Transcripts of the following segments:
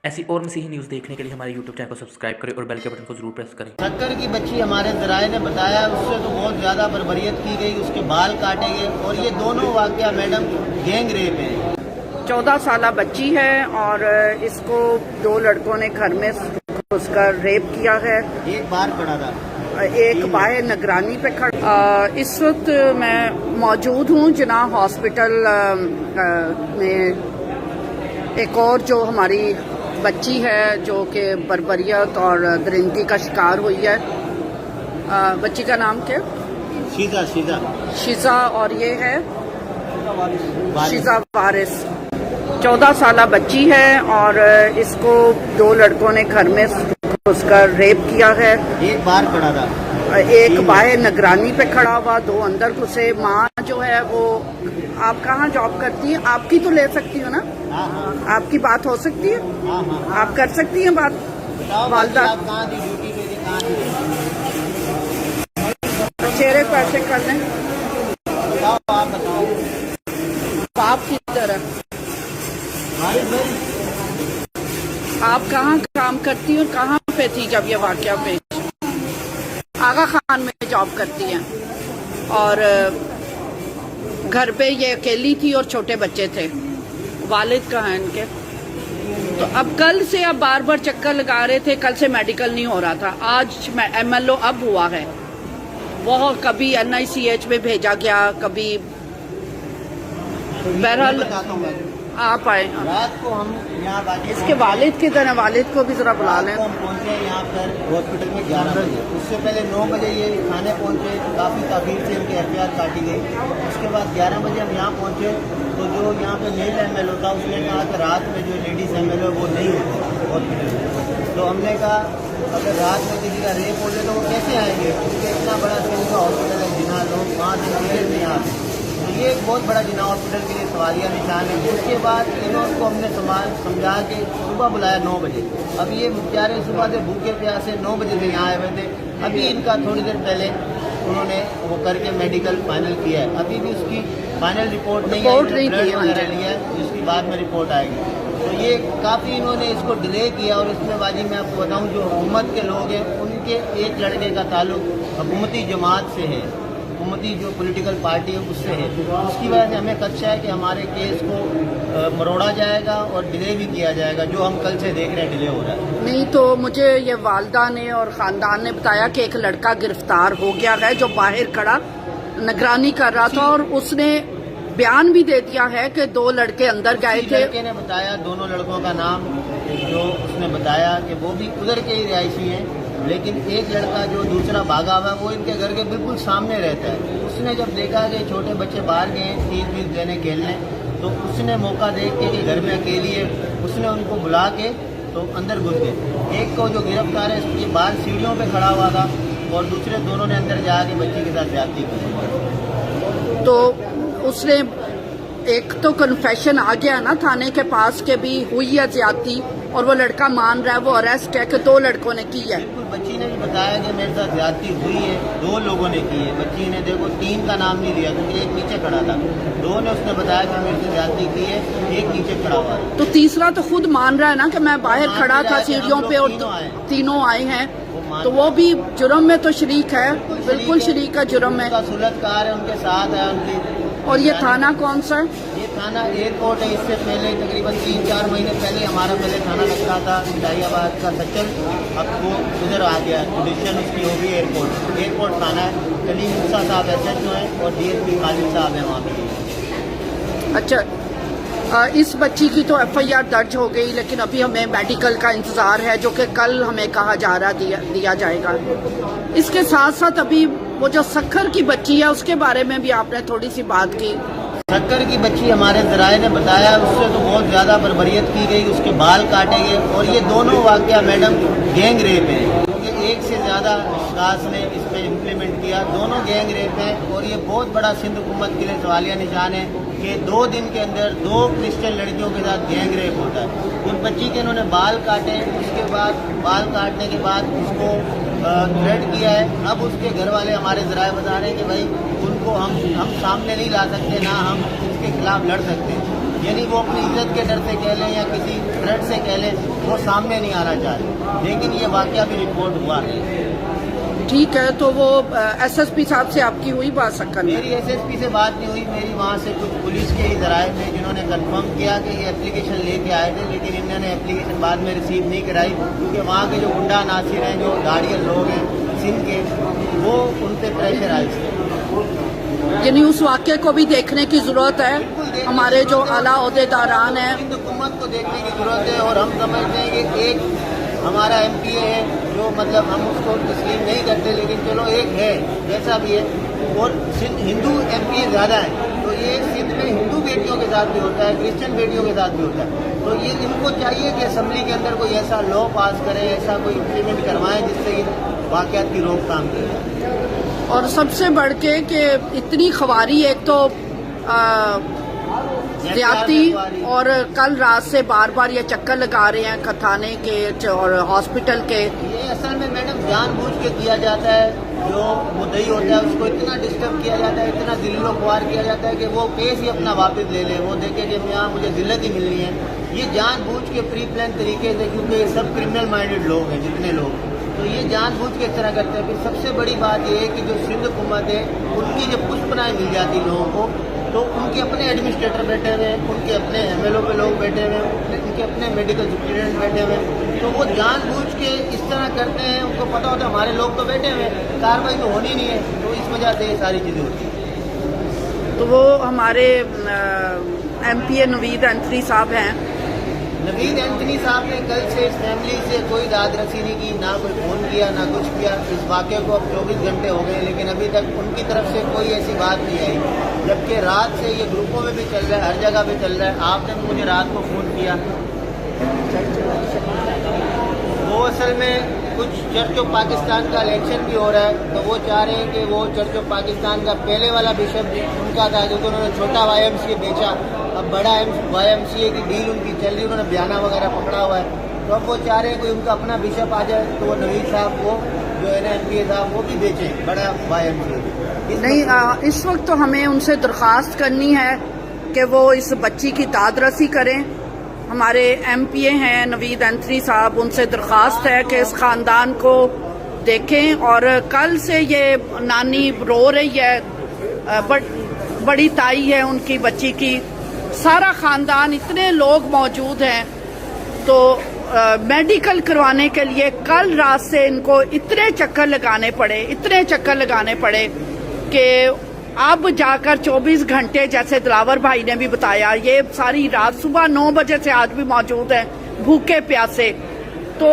ऐसी और मसीही न्यूज़ देखने के लिए हमारे YouTube चैनल को सब्सक्राइब करें और बेल के बटन को जरूर प्रेस करें। शक्कर की बच्ची हमारे ज़राए ने बताया, उससे तो बहुत ज़्यादा बर्बरियत की गई, उसके बाल काटे गए और ये दोनों वाक़या मैडम गैंग रेप है। 14 साल बच्ची है और इसको दो लड़कों ने घर में घुसकर रेप किया है। एक बार पड़ा था, एक बाहर निगरानी पे खड़ा। इस वक्त मैं मौजूद हूँ जिना हॉस्पिटल में। एक और जो हमारी बच्ची है जो कि बर्बरियत और दरिंदगी का शिकार हुई है। बच्ची का नाम क्या? शीजा। और ये है शीजा वारिस। 14 साल बच्ची है और इसको दो लड़कों ने घर में घुसकर रेप किया है। एक बार पड़ा था, एक बाहर निगरानी पे खड़ा हुआ, दो अंदर घुसे। माँ जो है वो, आप कहाँ जॉब करती हैं? आपकी तो ले सकती हो ना? हाँ। आपकी बात हो सकती है? हाँ। आप कर सकती हैं बात? वालदा आप कहाँ थी ड्यूटी पे? कहाँ थी? चेहरे पर ऐसे कर लें। बताओ, आप बताओ। बाप की तरह आप कहाँ काम करती हैं और कहाँ पे थी जब ये वाकया पेश? आगा खान में जॉब करती हैं और घर पे ये अकेली थी और छोटे बच्चे थे। वालिद कहाँ हैं इनके? तो अब कल से अब बार बार चक्कर लगा रहे थे। कल से मेडिकल नहीं हो रहा था, आज MLO अब हुआ है। वो कभी NICH में भेजा गया, कभी बहरहाल आप आए। रात को हम यहाँ इसके वालिद किधर है? वालिद को भी जरा बुला लें। हम पहुँचे यहाँ पर हॉस्पिटल में 11 बजे। उससे पहले 9 बजे ये थाने पहुँचे, काफ़ी ताख़ीर से इनकी FIR काटी गई। उसके बाद 11 बजे हम यहाँ पहुँचे तो जो यहाँ पे मेल MLO था उसने कहा कि रात में जो लेडीज़ MLO वो नहीं होते हॉस्पिटल में। तो हमने कहा अगर रात में किसी का रेप हो जाए तो वो कैसे आएंगे, क्योंकि इतना बड़ा सिंह का हॉस्पिटल है, जिना लोग 5 दिन नहीं आते। तो ये एक बहुत बड़ा जिना हॉस्पिटल के लिए सवालिया निशान है। उसके बाद इनको हमने समझा के सुबह बुलाया 9 बजे। अब ये बेचारे सुबह से भूखे प्यासे 9 बजे से यहाँ आए हुए थे। अभी इनका थोड़ी देर पहले उन्होंने वो करके मेडिकल फाइनल किया है। अभी भी उसकी फाइनल रिपोर्ट नहीं आई, ब्लड वगैरह लिया है, जिसकी बाद में रिपोर्ट आएगी। तो ये काफ़ी इन्होंने इसको डिले किया। और इसमें बाजी मैं आपको बताऊँ, जो हुकूमत के लोग हैं उनके एक लड़के का ताल्लुक हुकूमती जमात से है, हुकूमती जो पॉलिटिकल पार्टी है उससे है। उसकी वजह से हमें खदशा है कि हमारे केस को मरोड़ा जाएगा और डिले भी किया जाएगा, जो हम कल से देख रहे हैं डिले हो रहा है। नहीं तो मुझे ये वालदा ने और ख़ानदान ने बताया कि एक लड़का गिरफ्तार हो गया है जो बाहर खड़ा निगरानी कर रहा था और उसने बयान भी दे दिया है कि दो लड़के अंदर गए थे। लड़के ने बताया, दोनों लड़कों का नाम जो उसने बताया कि वो भी उधर के ही रिहायशी हैं, लेकिन एक लड़का जो दूसरा भागा हुआ वो इनके घर के बिल्कुल सामने रहता है। उसने जब देखा कि छोटे बच्चे बाहर गए 30-20 जने खेलने, तो उसने मौका देख के कि घर में अकेली है, उसने उनको बुला के तो अंदर घुस गए। एक को जो गिरफ्तार है ये बाहर सीढ़ियों पे खड़ा हुआ था और दूसरे दोनों ने अंदर जाके बच्ची के साथ ज्यादती की। तो उसने एक तो कन्फेशन आ गया ना थाने के पास के भी हुई है ज्यादती, और वो लड़का मान रहा है, वो अरेस्ट है कि 2 लड़कों ने की है। बिल्कुल, बच्ची ने भी बताया कि मेरे साथ ज्यादती हुई है, 2 लोगों ने की है। बच्ची ने देखो 3 का नाम नहीं लिया क्योंकि एक नीचे खड़ा था। 2 ने उसने बताया कि मेरे से ज्यादती की है, एक नीचे खड़ा हुआ है। तो तीसरा तो खुद मान रहा है ना कि मैं बाहर खड़ा था सीढ़ियों पे और तीनों आए हैं, तो वो भी जुर्म में तो शरीक है, बिल्कुल शरीक है जुर्म में। सुलतकार है, उनके साथ है उनकी। और ये थाना कौन सा है? ये थाना एयरपोर्ट है। इससे पहले तकरीबन 3-4 महीने पहले हमारा पहले थाना लगता था इलाहाबाद का सचल, अब वो उधर आ गया, जुडिशियल उसकी हो गई एयरपोर्ट थाना है। कलीम मूसा साहब SHO हैं और DSP खालिद साहब हैं वहाँ पे। अच्छा, इस बच्ची की तो FIR दर्ज हो गई, लेकिन अभी हमें मेडिकल का इंतजार है जो कि कल हमें कहा जा रहा दिया जाएगा। इसके साथ साथ अभी वो जो सक्खर की बच्ची है उसके बारे में भी आपने थोड़ी सी बात की। सक्खर की बच्ची हमारे ज़राए ने बताया, उससे तो बहुत ज़्यादा बर्बरियत की गई, उसके बाल काटे गए और ये दोनों वाक़या मैडम गैंग रेप है। क्योंकि एक से ज़्यादा अशख़ास ने इस पर इम्प्लीमेंट किया, दोनों गैंग रेप हैं। और ये बहुत बड़ा सिंध हुकूमत के लिए सवालिया निशान है कि 2 दिन के अंदर 2 क्रिश्चियन लड़कियों के साथ गैंग रेप होता है। उस बच्ची के इन्होंने बाल काटे, उसके बाद बाल काटने के बाद उसको थ्रेट किया है। अब उसके घर वाले हमारे ज़राए बता रहे हैं कि भाई उनको हम सामने नहीं ला सकते, ना हम इसके खिलाफ लड़ सकते। यानी वो अपनी इज्जत के डर से कह लें या किसी थ्रेट से कह लें, वो सामने नहीं आना चाह रहे, लेकिन ये वाकया भी रिपोर्ट हुआ है। ठीक है, तो वो एसएसपी साहब से आपकी हुई बात सकन? मेरी एसएसपी से बात नहीं हुई, मेरी वहाँ से कुछ पुलिस के ही ज़राए थे जिन्होंने कंफर्म किया कि ये एप्लीकेशन लेके आए थे, लेकिन इन्होंने एप्लीकेशन बाद में रिसीव नहीं कराई, क्योंकि वहाँ के जो गुंडा नासिर हैं, जो गार्डियन लोग हैं सिंध के, वो उन पर प्रेशर आए। यानी उस वाक्य को भी देखने की जरूरत है, हमारे जो आला ओहदेदारान हैं सिंध हुकूमत को देखने की जरूरत है। और हम समझते हैं कि एक हमारा एमपीए है जो मतलब हम उसको तस्लीम नहीं करते, लेकिन चलो एक है जैसा भी है, और सिंध हिंदू एमपीए ज़्यादा है, तो ये सिंध में हिंदू बेटियों के साथ भी होता है, क्रिश्चियन बेटियों के साथ भी होता है। तो ये इनको चाहिए कि असम्बली के अंदर कोई ऐसा लॉ पास करे, ऐसा कोई इम्प्लीमेंट करवाएं जिससे ये वाक़यात की रोकथाम की जाए। और सबसे बढ़ के कि इतनी खवारी, एक तो ज्यादती, और कल रात से बार बार ये चक्कर लगा रहे हैं खताने के और हॉस्पिटल के। ये असल में मैडम जानबूझ के किया जाता है, जो मुद्दई होता है उसको इतना डिस्टर्ब किया जाता है, इतना दिल्लो ख्वार किया जाता है कि वो केस ही अपना वापस ले ले, वो देखे कि यहाँ मुझे जिल्लत ही मिलनी है। ये जानबूझ के प्री प्लान तरीके से, क्योंकि ये सब क्रिमिनल माइंडेड लोग हैं जितने लोग, तो ये जानबूझ के इस तरह करते हैं। फिर सबसे बड़ी बात ये है कि जो सिंध हुकूमत है उनकी जब पुष्पनाएँ मिल जाती लोगों को, तो उनके अपने एडमिनिस्ट्रेटर बैठे हुए हैं, उनके अपने एमएलओ पे लोग बैठे हुए हैं, उनके अपने मेडिकल सुप्रिटेंडेंट बैठे हुए हैं, तो वो जानबूझ के इस तरह करते हैं। उनको पता होता है हमारे लोग तो बैठे हुए हैं, कार्रवाई तो होनी नहीं है, तो इस वजह से ये सारी चीज़ें होती हैं। तो वो हमारे एमपीए नवीद एंथनी साहब हैं, नवीद एंथनी साहब ने कल से इस फैमिली से कोई दाद रसी नहीं की, ना कोई फ़ोन किया, ना कुछ किया। इस वाक़े को अब 24 घंटे हो गए, लेकिन अभी तक उनकी तरफ से कोई ऐसी बात नहीं आई, जबकि रात से ये ग्रुपों में भी चल रहा है, हर जगह पे चल रहा है। आपने मुझे रात को फ़ोन किया, वो असल में कुछ चर्च ऑफ पाकिस्तान का इलेक्शन भी हो रहा है, तो वो चाह रहे हैं कि वो चर्च ऑफ पाकिस्तान का पहले वाला बिशप उनका था, क्योंकि उन्होंने छोटा YMCA बेचा, अब बड़ा YMCA की डील उनकी चल रही है, उन्होंने बयाना वगैरह पकड़ा हुआ है, तो अब वो चाह रहे हैं कोई उनका अपना बिशप आ जाए, तो वो नवीद साहब को जो है ना एमपीए साहब वो भी बेचें बड़ा YMCA। नहीं, इस वक्त तो हमें उनसे दरख्वास्त करनी है कि वो इस बच्ची की दादरसी करें। हमारे एमपीए हैं नवीद एंथनी साहब, उनसे दरख्वास्त है कि इस खानदान को देखें। और कल से ये नानी रो रही है, बड़ी ताई है उनकी बच्ची की, सारा खानदान, इतने लोग मौजूद हैं, तो मेडिकल करवाने के लिए कल रात से इनको इतने चक्कर लगाने पड़े कि अब जाकर 24 घंटे, जैसे दिलावर भाई ने भी बताया, ये सारी रात सुबह 9 बजे से आज भी मौजूद है भूखे प्यासे। तो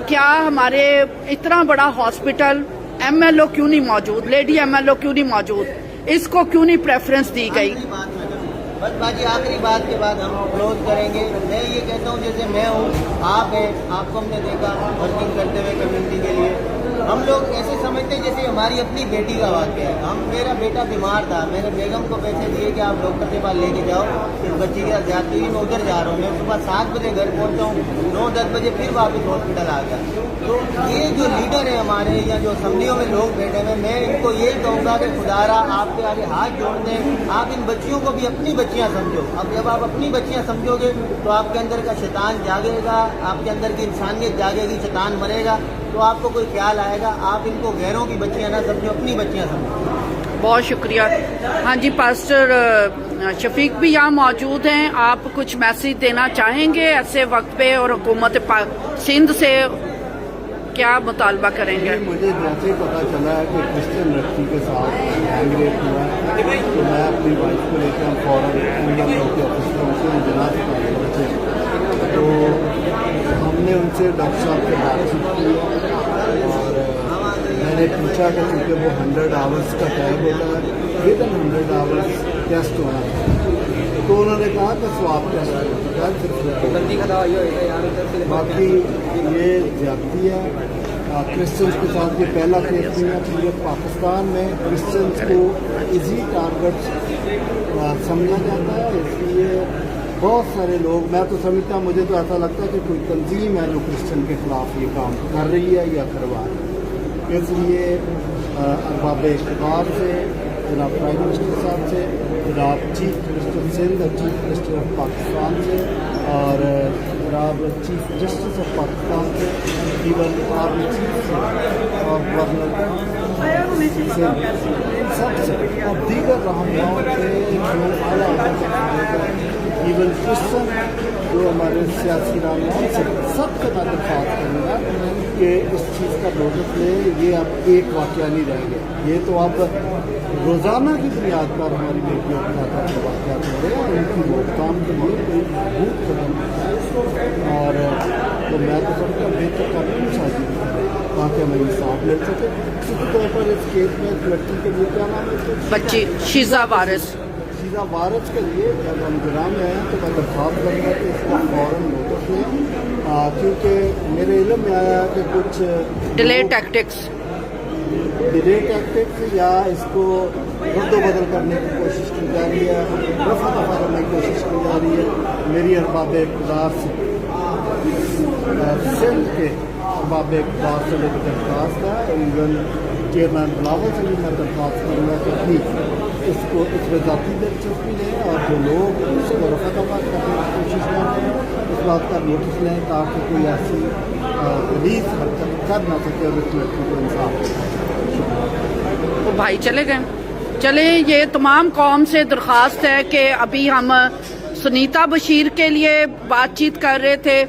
क्या हमारे इतना बड़ा हॉस्पिटल, एमएलओ क्यों नहीं मौजूद, लेडी एमएलओ क्यों नहीं मौजूद, इसको क्यों नहीं प्रेफरेंस दी गई? बस बाजी आखिरी बात के बाद हम क्लोज करेंगे। मैं ये कहता हूँ, जैसे मैं हूँ, आप हैं, आपको हमने देखा वर्किंग करते हुए कम्युनिटी के लिए, हम लोग ऐसे समझते हैं जैसे हमारी अपनी बेटी का वाक़या है। मेरा बेटा बीमार था, मैंने बेगम को पैसे दिए कि आप डॉक्टर के पास लेके जाओ, इस बच्ची के साथ ज्यादती हुई, मैं उधर जा रहा हूँ। मैं सुबह 7 बजे घर पहुँचा हूँ, 9-10 बजे फिर वापस हॉस्पिटल आ गया। तो ये जो लीडर है हमारे, या जो असम्बलियों में लोग बैठे हुए, मैं इनको यही कहूँगा कि खुदारा आपके आगे हाथ जोड़ दें, आप इन बच्चियों को भी अपनी बच्चियाँ समझो। अब जब आप अपनी बच्चियाँ समझोगे तो आपके अंदर का शैतान जागेगा, आपके अंदर की इंसानियत जागेगी, शैतान मरेगा, तो आपको कोई ख्याल आएगा। आप इनको गैरों की बच्चियाँ ना समझो, अपनी बच्चियाँ समझो। बहुत शुक्रिया। हाँ जी, पास्टर शफीक भी यहाँ मौजूद हैं, आप कुछ मैसेज देना चाहेंगे ऐसे वक्त पे, और हुकूमत सिंध से क्या मुतालबा करेंगे? मुझे जैसे पता चला है कि क्रिश्चियन लड़की के साथ गैंग रेप हुआ है, तो मैं अपनी वाइफ को लेकर फौरन एमएलओ के ऑफिस में उनसे जना से तो हमने उनसे डॉक्टर साहब से बातचीत की, और मैंने पूछा कि चूँकि वो 100 आवर्स का टैग होता है, विदिन 100 आवर्स टेस्ट होना है, तो उन्होंने कहा कि स्वाब टेस्ट होता है, बाकी ये ज्यादती है। क्रिश्चियंस के साथ ये पहला केस नहीं है। पूरे पाकिस्तान में क्रिश्चियंस को इजी टारगेट समझा जाता है, इसलिए बहुत सारे लोग, मैं तो समझता, मुझे तो ऐसा लगता है कि कोई तंजीम है जो क्रिश्चियन के खिलाफ ये काम कर रही है या करवा रही है। इसलिए अरबाब इख्तियार से, जनाब प्राइम मिनिस्टर साहब से, जनाब चीफ मिनिस्टर सिंध और चीफ मिनिस्टर ऑफ पाकिस्तान से اور جناب چیف جسٹس آف پاکستان سے ایون آرمی چیف سے اور گورنر سب سے اور دیگر رہنماؤں سے جو اعلیٰ ایون کرسچن جو ہمارے سیاسی رہنماؤں سے سب سے میں درخواست کروں گا کہ اس چیز کا نوٹس لیں. یہ اب ایک واقعہ نہیں رہ گیا, یہ تو اب روزانہ کی بنیاد پر ہماری بیٹیوں کے ساتھ واقعات ہو رہے ہیں اور ان کی روک تھام کے لیے کوئی بہت قدم ہے. اور تو میں تو سب کا بہتر کرنا نہیں چاہتی تاکہ ہمیں انصاف مل سکے. اسی طور پر اس کیس میں لڑکی کے لیے کیا نام ہے بچی شیزا وارث شیزا وارث کے لیے جب ہم گرام میں آئے تو میں درخواست کروں گا کہ اس کا فوراً نوٹس لیں, کیونکہ میرے علم میں آیا کہ کچھ ڈیلے ٹیکٹکس یا اس کو رد و بدل کرنے کی کوشش کی جا رہی ہے, رفع دفع کرنے کی کوشش کی جا رہی ہے. میری ارباب اقتدار سے سندھ کے ارباب اقتدار سے میری درخواست ہے, ایون چیئرمین بلاول سے بھی میں درخواست کروں گا کہ پلیز اس کو اس میں ذاتی دلچسپی لیں اور جو لوگ اس کو رفع دفع کرنے کی کوشش کر رہے ہیں اس بات کا نوٹس لیں تاکہ کوئی ایسی پولیس حرکت کر نہ سکے اور اس لڑکی کو انصاف. تو بھائی چلے گئے. چلے, یہ تمام قوم سے درخواست ہے کہ ابھی ہم سنیتا بشیر کے لیے بات چیت کر رہے تھے,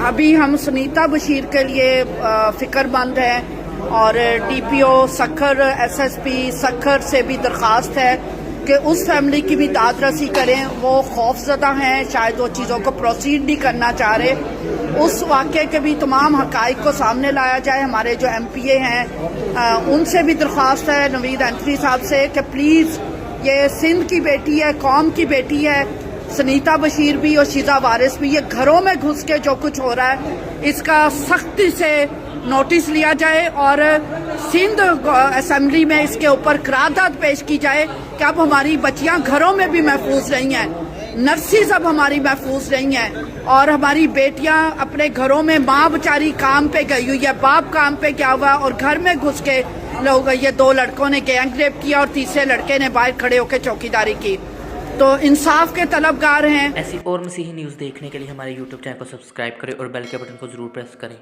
ابھی ہم سنیتا بشیر کے لیے فکر مند ہیں اور D P O Sukkur S S P Sukkur سے بھی درخواست ہے کہ اس فیملی کی بھی داد رسی کریں. وہ خوف زدہ ہیں, شاید وہ چیزوں کو پروسیڈ نہیں کرنا چاہ رہے. اس واقعے کے بھی تمام حقائق کو سامنے لایا جائے. ہمارے جو ایم پی اے ہیں ان سے بھی درخواست ہے, نوید انتری صاحب سے, کہ پلیز یہ سندھ کی بیٹی ہے, قوم کی بیٹی ہے, سنیتا بشیر بھی اور شیزا وارث بھی, یہ گھروں میں گھس کے جو کچھ ہو رہا ہے اس کا سختی سے نوٹس لیا جائے اور سندھ اسمبلی میں اس کے اوپر قرارداد پیش کی جائے کہ اب ہماری بچیاں گھروں میں بھی محفوظ رہی ہیں, نرسز اب ہماری محفوظ رہی ہیں اور ہماری بیٹیاں اپنے گھروں میں, ماں بیچاری کام پہ گئی ہوئی ہے, باپ کام پہ گیا ہوا اور گھر میں گھس کے لوگ, یہ 2 لڑکوں نے گینگ ریپ کیا اور تیسرے لڑکے نے باہر کھڑے ہو کے چوکیداری کی. تو انصاف کے طلبگار ہیں. ایسی اور مسیحی نیوز دیکھنے کے لیے ہمارے YouTube چینل کو سبسکرائب کریں اور بیل کے بٹن کو ضرور پریس کریں.